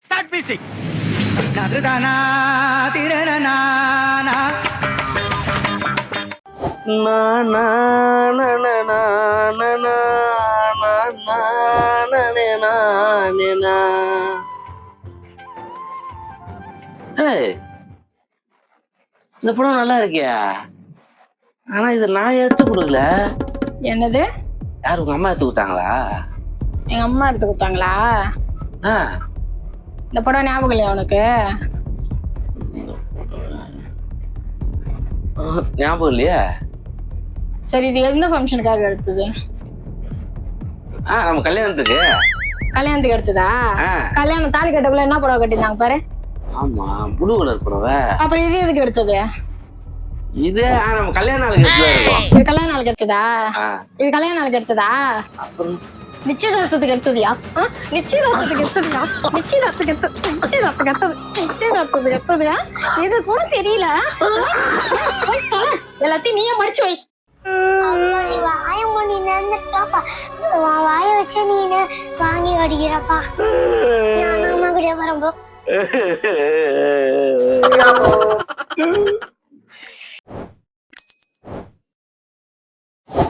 Start music. நதுதானா திரனா இந்த படம் நல்லா இருக்கியா? ஆனா இது நான் எடுத்து கொடுக்கல. என்னது? யார் உங்க அம்மா எடுத்து கொடுத்தாங்களா? எங்க அம்மா எடுத்து கொடுத்தாங்களா? இந்த படம் ஞாபகம் இல்லையா உனக்கு? ஞாபகம் இல்லையா? சரி, இது எந்த ஃபங்க்ஷனுக்காக எடுத்தது? நம்ம கல்யாணத்துக்கு. கல்யாணத்துக்கு எடுத்ததா? கல்யாணம் தாலி கட்டக்குள்ள என்ன புடவை கட்டிருந்தாங்க பாரு. ஆமா, ப்ளூ கலர் புடவை. அப்புறம் இது எதுக்கு எடுத்தது? இது நம்ம கல்யாண நாளுக்கு எடுத்ததா? இது கல்யாண நாளுக்கு எடுத்ததா? இது கல்யாண நாளுக்கு எடுத்ததா? அப்புறம் நிச்சயதார்த்தத்துக்கு எடுத்ததியா? நிச்சயதார்த்தத்துக்கு எடுத்ததியா? நிச்சயதார்த்தத்துக்கு எடுத்தது இது கூட தெரியல. எல்லாத்தையும் நீயே மடிச்சு வை. வாய வச்சு நீ வாங்கி அடிக்கிறப்பா. நான் அம்மா கூட வரம்போ.